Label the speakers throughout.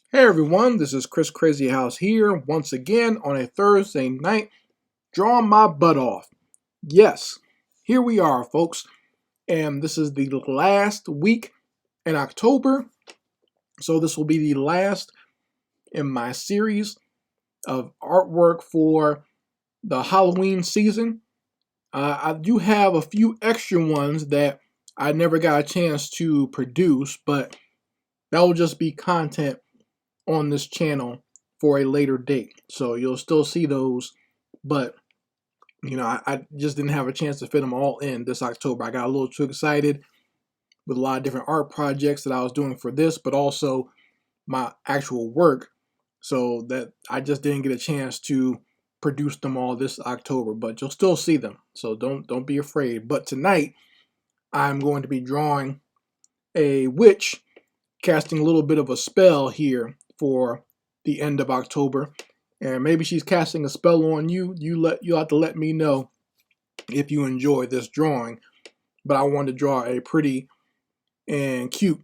Speaker 1: Hey everyone, this is Chris Crazyhouse here once again on a Thursday night, drawing my butt off. Yes, here we are, folks, and this is the last week in October, so this will be the last in my series of artwork for the Halloween season. I do have a few extra ones that I never got a chance to produce, but that will just be content on this channel for a later date. So you'll still see those, but I just didn't have a chance to fit them all in this October. I got a little too excited with a lot of different art projects that I was doing for this, but also my actual work, so that I just didn't get a chance to produce them all this October, but you'll still see them. So don't be afraid. But tonight I'm going to be drawing a witch casting a little bit of a spell here for the end of October, and maybe she's casting a spell on you. You'll have to let me know if you enjoy this drawing. But I wanted to draw a pretty and cute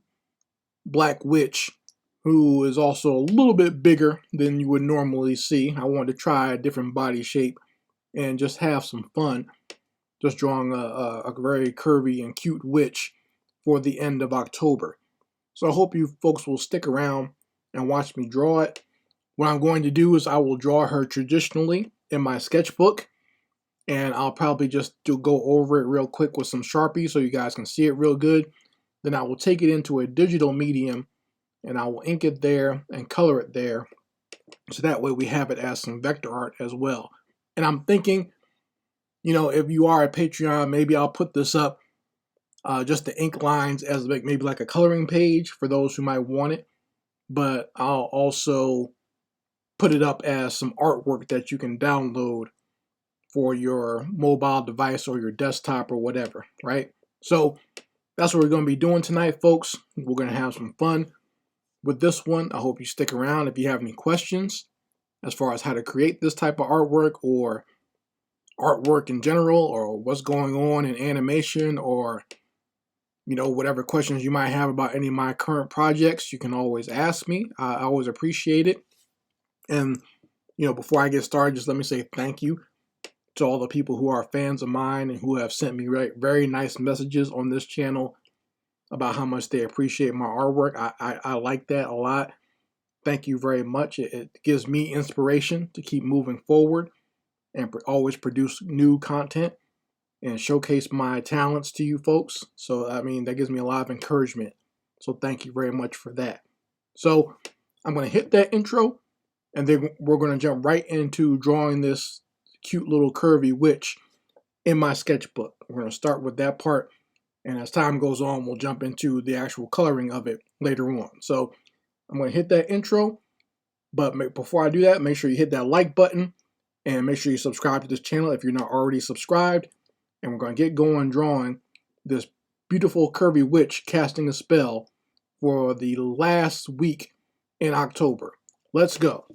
Speaker 1: black witch who is also a little bit bigger than you would normally see. I wanted to try a different body shape and just have some fun, just drawing a very curvy and cute witch for the end of October. So I hope you folks will stick around and watch me draw it. What I'm going to do is I will draw her traditionally in my sketchbook, and I'll probably just go over it real quick with some Sharpie so you guys can see it real good. Then I will take it into a digital medium and I will ink it there and color it there, so that way we have it as some vector art as well. And I'm thinking, if you are a Patreon, maybe I'll put this up just the ink lines as maybe like a coloring page for those who might want it. But I'll also put it up as some artwork that you can download for your mobile device or your desktop or whatever, right? So that's what we're going to be doing tonight, folks. We're going to have some fun with this one. I hope you stick around. If you have any questions as far as how to create this type of artwork, or artwork in general, or what's going on in animation, or whatever questions you might have about any of my current projects, you can always ask me. I always appreciate it. And, before I get started, just let me say thank you to all the people who are fans of mine and who have sent me very nice messages on this channel about how much they appreciate my artwork. I like that a lot. Thank you very much. It gives me inspiration to keep moving forward and always produce new content and showcase my talents to you folks. So, that gives me a lot of encouragement. So thank you very much for that. So I'm going to hit that intro, and then we're going to jump right into drawing this cute little curvy witch in my sketchbook. We're going to start with that part, and as time goes on, we'll jump into the actual coloring of it later on. So I'm going to hit that intro, but before I do that, make sure you hit that like button, and make sure you subscribe to this channel if you're not already subscribed. And we're going to get going drawing this beautiful curvy witch casting a spell for the last week in October. Let's go.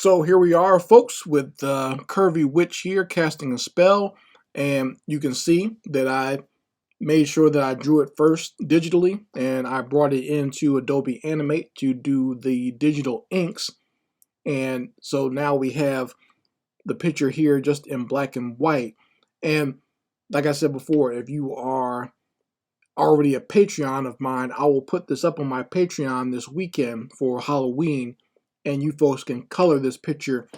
Speaker 1: So here we are, folks, with the Curvy Witch here casting a spell, and you can see that I made sure that I drew it first digitally, and I brought it into Adobe Animate to do the digital inks. And so now we have the picture here just in black and white. And like I said before, if you are already a Patreon of mine, I will put this up on my Patreon this weekend for Halloween, and you folks can color this picture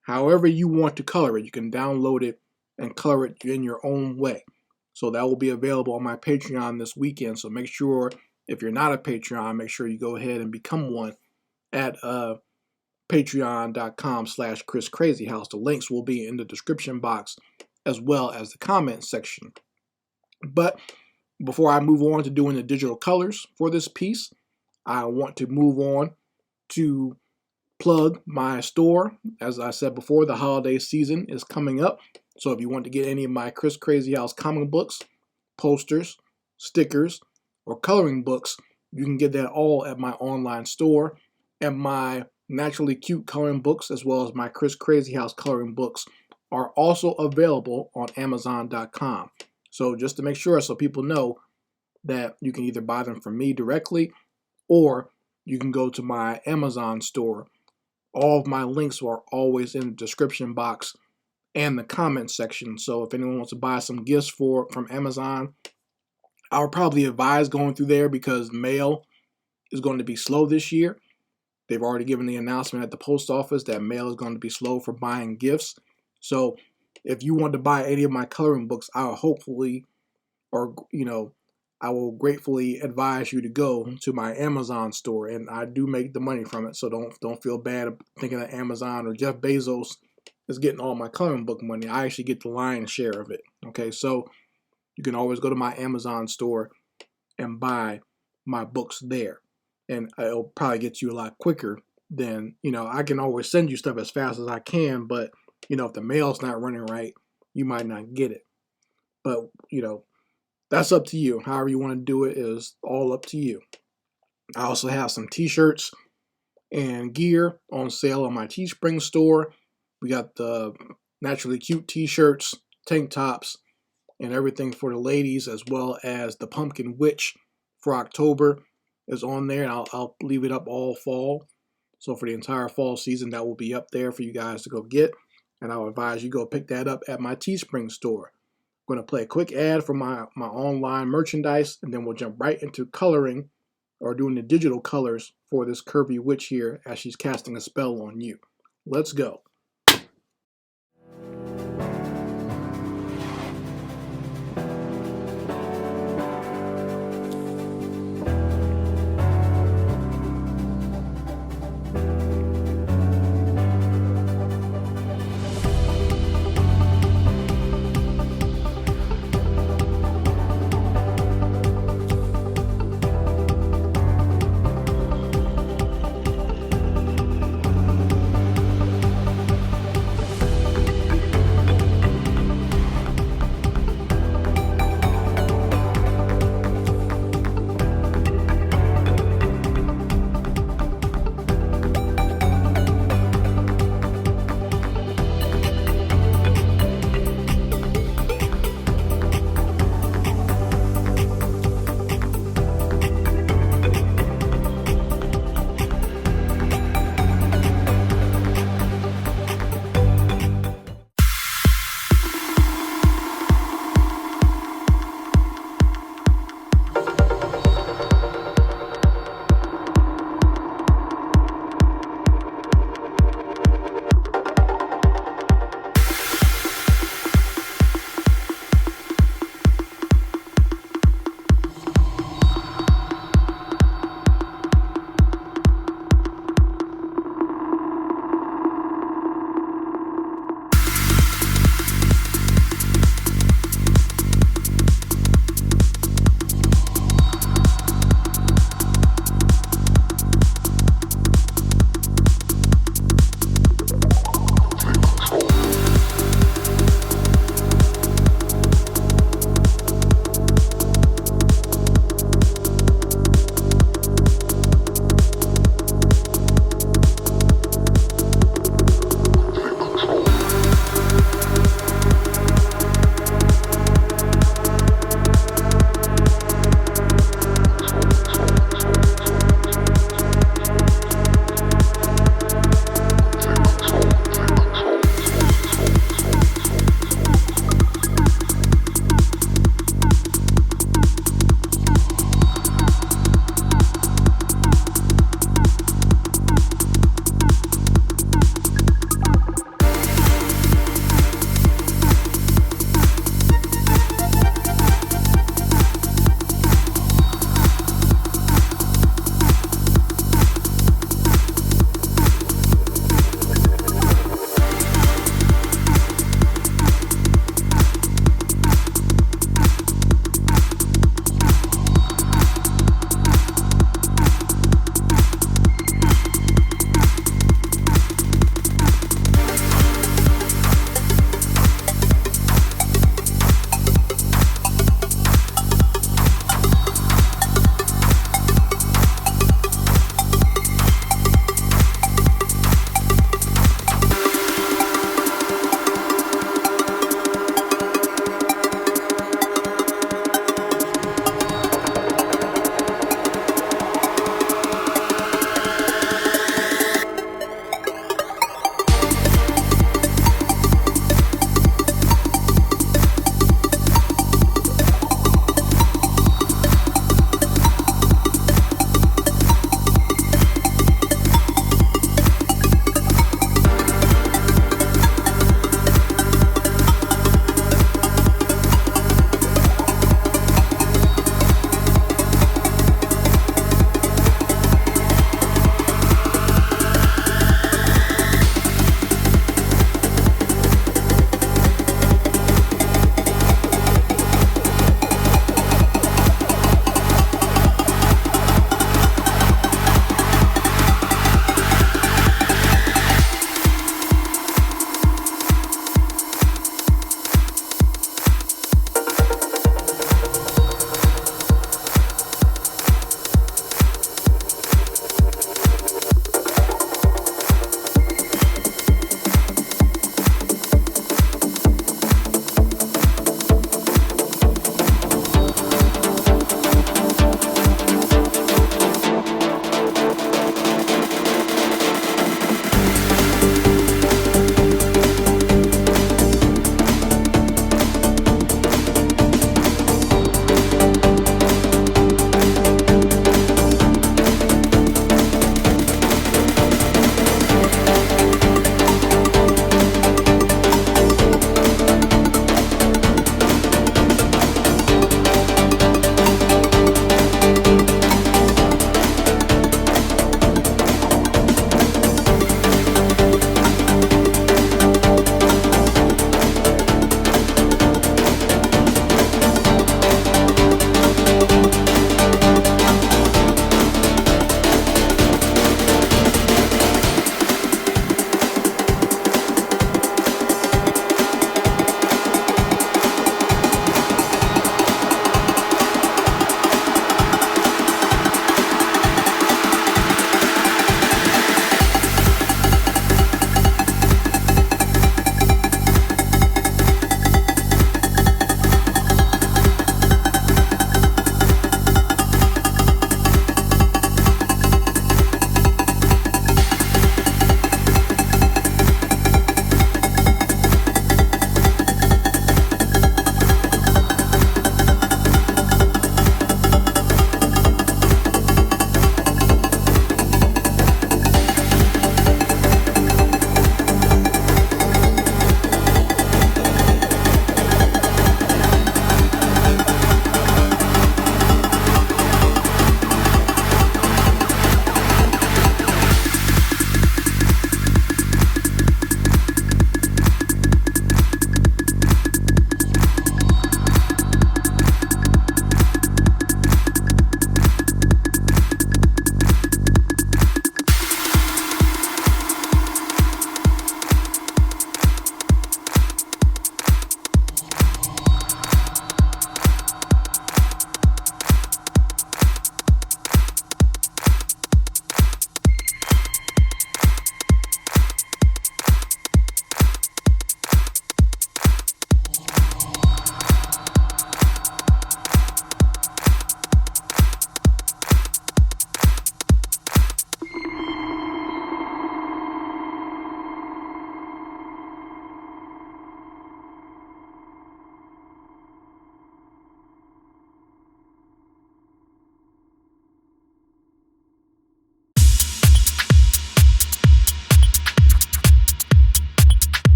Speaker 1: however you want to color it. You can download it and color it in your own way. So that will be available on my Patreon this weekend. So make sure, if you're not a Patreon, make sure you go ahead and become one at patreon.com/ChrisCrazyhouse. The links will be in the description box as well as the comment section. But before I move on to doing the digital colors for this piece, I want to move on to plug my store. As I said before, the holiday season is coming up. So if you want to get any of my Chris Crazyhouse comic books, posters, stickers, or coloring books, you can get that all at my online store. And my Naturally Cute coloring books, as well as my Chris Crazyhouse coloring books, are also available on Amazon.com. So just to make sure, so people know that you can either buy them from me directly, or you can go to my Amazon store. All of my links are always in the description box and the comment section. So if anyone wants to buy some gifts from Amazon, I would probably advise going through there because mail is going to be slow this year. They've already given the announcement at the post office that mail is going to be slow for buying gifts. So if you want to buy any of my coloring books, I will gratefully advise you to go to my Amazon store, and I do make the money from it. So don't feel bad thinking that Amazon or Jeff Bezos is getting all my coloring book money. I actually get the lion's share of it. Okay, so you can always go to my Amazon store and buy my books there, and it'll probably get you a lot quicker than, I can always send you stuff as fast as I can, but if the mail's not running right, you might not get it. But that's up to you. However you want to do it is all up to you. I also have some t-shirts and gear on sale on my Teespring store. We got the Naturally Cute t-shirts, tank tops, and everything for the ladies, as well as the Pumpkin Witch for October is on there. And I'll leave it up all fall. So for the entire fall season, that will be up there for you guys to go get. And I would advise you go pick that up at my Teespring store. I'm going to play a quick ad for my online merchandise, and then we'll jump right into coloring or doing the digital colors for this Curvy Witch here as she's casting a spell on you. Let's go.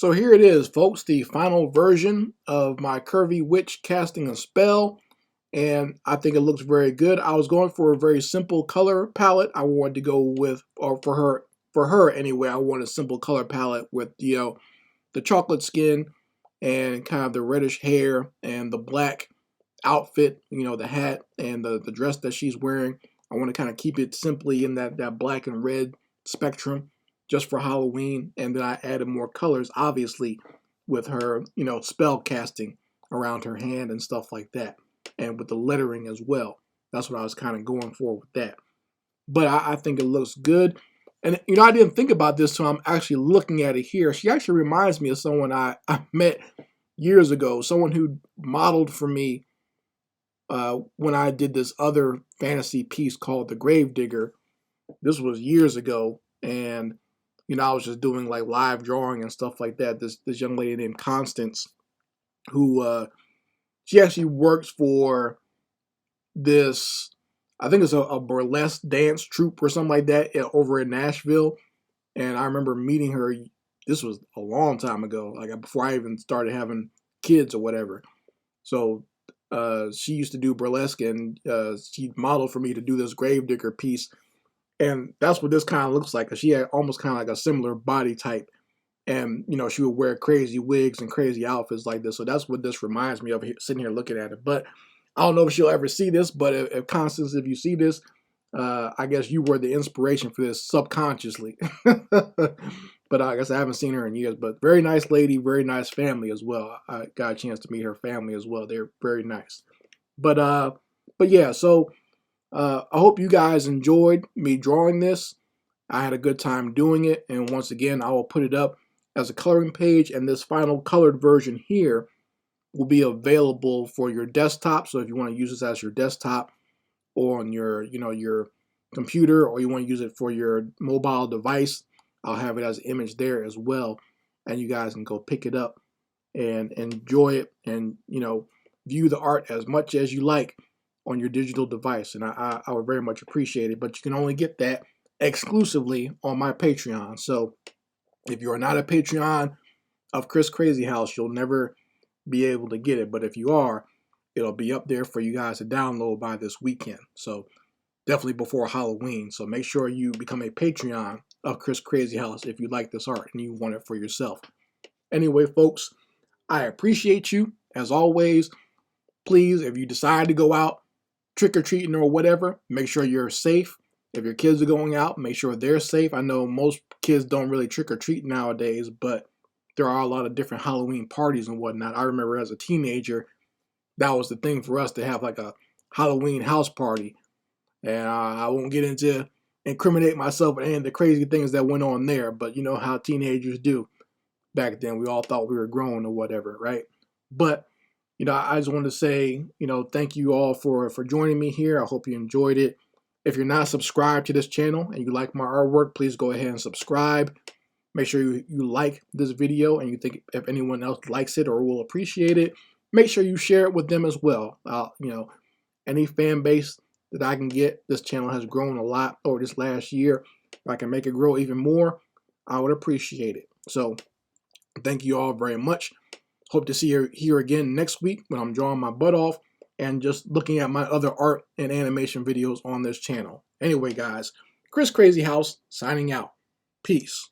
Speaker 1: So here it is, folks, the final version of my Curvy Witch casting a spell, and I think it looks very good. I was going for a very simple color palette. I wanted to go with, or for her anyway, I wanted a simple color palette with, you know, the chocolate skin and kind of the reddish hair and the black outfit, you know, the hat and the dress that she's wearing. I want to kind of keep it simply in that black and red spectrum just for Halloween. And then I added more colors, obviously, with her, you know, spell casting around her hand and stuff like that. And with the lettering as well. That's what I was kind of going for with that. But I think it looks good. And, you know, I didn't think about this until I'm actually looking at it here. She actually reminds me of someone I met years ago, someone who modeled for me when I did this other fantasy piece called The Gravedigger. This was years ago, and you know, I was just doing like live drawing and stuff like that. This young lady named Constance, who she actually works for this, I think it's a burlesque dance troupe or something like that over in Nashville. And I remember meeting her. This was a long time ago, like before I even started having kids or whatever. So she used to do burlesque, and she modeled for me to do this Gravedigger piece. And that's what this kind of looks like. 'Cause she had almost kind of like a similar body type. And, you know, she would wear crazy wigs and crazy outfits like this. So that's what this reminds me of, sitting here looking at it. But I don't know if she'll ever see this. But if Constance, if you see this, I guess you were the inspiration for this subconsciously. But I guess I haven't seen her in years. But very nice lady, very nice family as well. I got a chance to meet her family as well. They're very nice. But yeah, so I hope you guys enjoyed me drawing this. I had a good time doing it. And once again, I will put it up as a coloring page. And this final colored version here will be available for your desktop. So if you want to use this as your desktop, or on your, you know, your computer, or you want to use it for your mobile device, I'll have it as an image there as well, and you guys can go pick it up and enjoy it, and, you know, view the art as much as you like on your digital device. And I would very much appreciate it. But you can only get that exclusively on my Patreon. So if you are not a Patreon of Chris Crazyhouse, you'll never be able to get it. But if you are, it'll be up there for you guys to download by this weekend. So definitely before Halloween. So make sure you become a Patreon of Chris Crazyhouse if you like this art and you want it for yourself. Anyway, folks, I appreciate you. As always, please, if you decide to go out trick-or-treating or whatever, make sure you're safe. If your kids are going out, make sure they're safe. I know most kids don't really trick-or-treat nowadays, but there are a lot of different Halloween parties and whatnot. I remember as a teenager, that was the thing for us, to have like a Halloween house party. And I won't get into incriminate myself with any of the crazy things that went on there, but you know how teenagers do. Back then, we all thought we were grown or whatever, right? But, you know, I just wanted to say, you know, thank you all for joining me here. I hope you enjoyed it. If you're not subscribed to this channel and you like my artwork, please go ahead and subscribe. Make sure you like this video, and you think if anyone else likes it or will appreciate it, make sure you share it with them as well. You know, any fan base that I can get, this channel has grown a lot over this last year. If I can make it grow even more, I would appreciate it. So thank you all very much. Hope to see you here again next week when I'm drawing my butt off and just looking at my other art and animation videos on this channel. Anyway, guys, Chris Crazyhouse signing out. Peace.